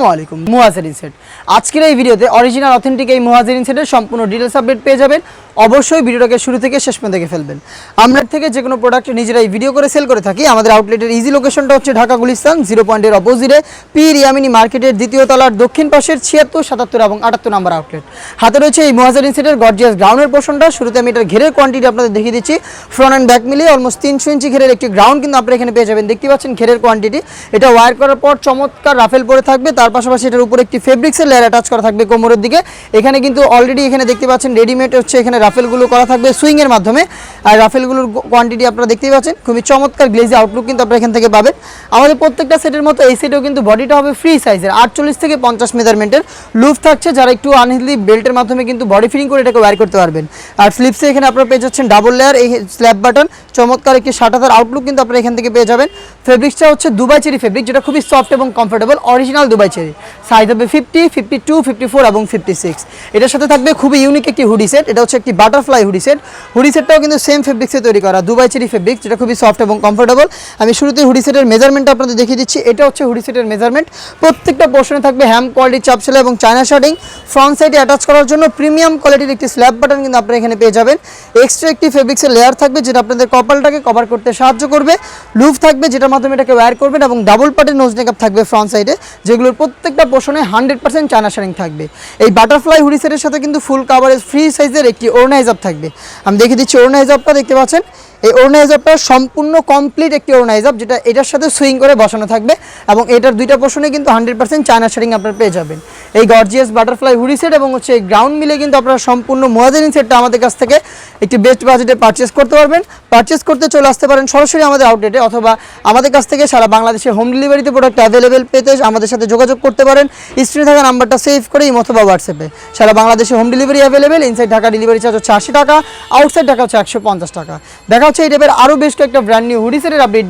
আসসালামু আলাইকুম। মুহাজিরিন সেট আজকের এই ভিডিওতে অরিজিনাল অথেন্টিক এই মুহাজিরিন সেটের সম্পূর্ণ ডিটেইলস আপডেট পেয়ে যাবেন। অবশ্যই ভিডিওটাকে শুরু থেকে শেষ পর্যন্ত দেখে ফেলবেন। আমরা থেকে যে কোনো প্রোডাক্ট নিজেরাই ভিডিও করে সেল করে থাকি। আমাদের আউটলেটের ইজি লোকেশনটা হচ্ছে ঢাকা গুলিস্তান 0 পয়েন্টের অপোজিটে পীর ইয়ামিনী মার্কেটের দ্বিতীয় তলার দক্ষিণ পাশের 76, 77 এবং 78 নম্বর আউটলেট। হাতে রয়েছে এই মুহাজিরিন সেটের গর্জিয়াস গ্রাউন্ডের পোর্শনটা। শুরুতে আমি এটার ঘেরের কোয়ান্টিটি আপনাদের দেখিয়ে দিচ্ছি। ফ্রন্ট অ্যান্ড ব্যাক মিলিয়ে অলমোস্ট 300 ইঞ্চি ঘেরের একটি গ্রাউন্ড কিন্তু আপনারা এখানে পেয়ে যাবেন। দেখতে পাচ্ছেন ঘেরের কোয়ান্টিটি। এটা ওয়্যার করার পর চমৎকার রাফেল পরে থাকবে। তার পাশাপাশি এটার উপরে একটি ফেব্রিক্সের লেয়ার অ্যাটাচ করা থাকবে কোমরের দিকে। এখানে কিন্তু অলরেডি এখানে দেখতে পাচ্ছেন রেডিমেড হচ্ছে এখানে রাফেলগুলো করা থাকবে সুইং এর মাধ্যমে। আর রাফেলগুলোর কোয়ান্টিটি আপনারা দেখতেই পাচ্ছেন। খুবই চমৎকার গ্লেজি আউটলুক কিন্তু আপনারা এখান থেকে পাবেন। আমাদের প্রত্যেকটা সেটের মতো এই সেটেও কিন্তু বডিটা হবে ফ্রি সাইজের 48 থেকে 50 মেজারমেন্টের। লুফ থাকছে, যারা একটু আনহেলদি বেল্টের মাধ্যমে কিন্তু বডি ফিটিং করে এটাকে ওয়্যার করতে পারবেন। আর স্লিপসে এখানে আপনারা পেয়ে যাচ্ছেন ডাবল লেয়ার এই স্ল্যাব বাটন, চমৎকার একটি শাটাদার আউটলুক কিন্তু আপনারা এখান থেকে পেয়ে যাবেন। ফেব্রিক্সটা হচ্ছে দুবাই চেরি ফেব্রিক, যেটা খুবই সফট এবং comfortable, original Dubai cherry. Size হবে 50, 52, 54 এবং 56। এটার সাথে থাকবে খুবই ইউনিক একটি হুডি সেট। এটা হচ্ছে একটি বাটারফ্লাই হুডি সেট। হুডি সেটটাও কিন্তু সেম ফেব্রিক্সে তৈরি করা, দুবাই চেরি ফেব্রিক্স, যেটা খুবই সফট এবং কমফোর্টেবল। আমি শুরুতে হুডি সেটের মেজারমেন্টটা আপনাদের দেখিয়ে দিচ্ছি। এটা হচ্ছে হুডি সেটের মেজারমেন্ট। প্রত্যেকটা পোর্শনে থাকবে হ্যাম কোয়ালিটির চাপ সেলাই এবং চায়না শার্টিং। ফ্রন্ট সাইডে অ্যাটাচ করার জন্য প্রিমিয়াম কোয়ালিটির একটি স্ল্যাব বাটন কিন্তু আপনারা এখানে পেয়ে যাবেন। এক্সট্রা একটি ফেব্রিক্সের লেয়ার থাকবে, যেটা আপনাদের কপালটাকে কভার করতে সাহায্য করবে। লুফ থাকবে, যেটার মাধ্যমে এটাকে ওয়্যার করবেন, এবং ডাবল পার্টের নোজ মেকআপ থাকবে ফ্রন্ট সাইডে, যেগুলোর প্রত্যেকটা পোর্শনে 100% চায়না শার্টিং থাকবে। এই বাটারফ্লাই হুডি সেটের সাথে কিন্তু ফুল কাভারেজ ফ্রি সাইজের একটি ওড়না হিজাব থাকবে। আমি দেখিয়ে দিচ্ছি ওড়না হিজাবটা। দেখতে পাচ্ছেন এই ওড়না হিজাবটা সম্পূর্ণ কমপ্লিট একটি ওড়না হিজাব, যেটা এটার সাথে সুইং করে বসানো থাকবে, এবং এটার দুইটা পোর্শনে কিন্তু 100% চায়না শার্টিং আপনারা পেয়ে যাবেন। এই গর্জিয়াস বাটারফ্লাই হুডি সেট এবং হচ্ছে এই গ্রাউন্ড মিলে কিন্তু আপনারা সম্পূর্ণ মুহাজিরিন সেটটা আমাদের কাছ থেকে একটি বেস্ট বাজেটে পারচেস করতে পারবেন। পারচেস করতে চলে আসতে পারেন সরাসরি আমাদের আউটলেটে, অথবা আমাদের কাছ থেকে সারা বাংলাদেশে হোম ডেলিভারিতে প্রোডাক্ট অ্যাভেলেবেল পেতে আমাদের সাথে যোগাযোগ করতে পারেন। স্ক্রিনে থাকা নাম্বারটা সেভ করে অথবা হোয়াটসঅ্যাপে। সারা বাংলাদেশে home delivery available. Inside Dhaka delivery charge হচ্ছে 80 টাকা, আউটসাইড ঢাকা হচ্ছে 150 টাকা। দেখা হচ্ছে এই টাইপের আরও বেশ কয়েকটা ব্র্যান্ড নিউ হুডি সেটের আপডেট।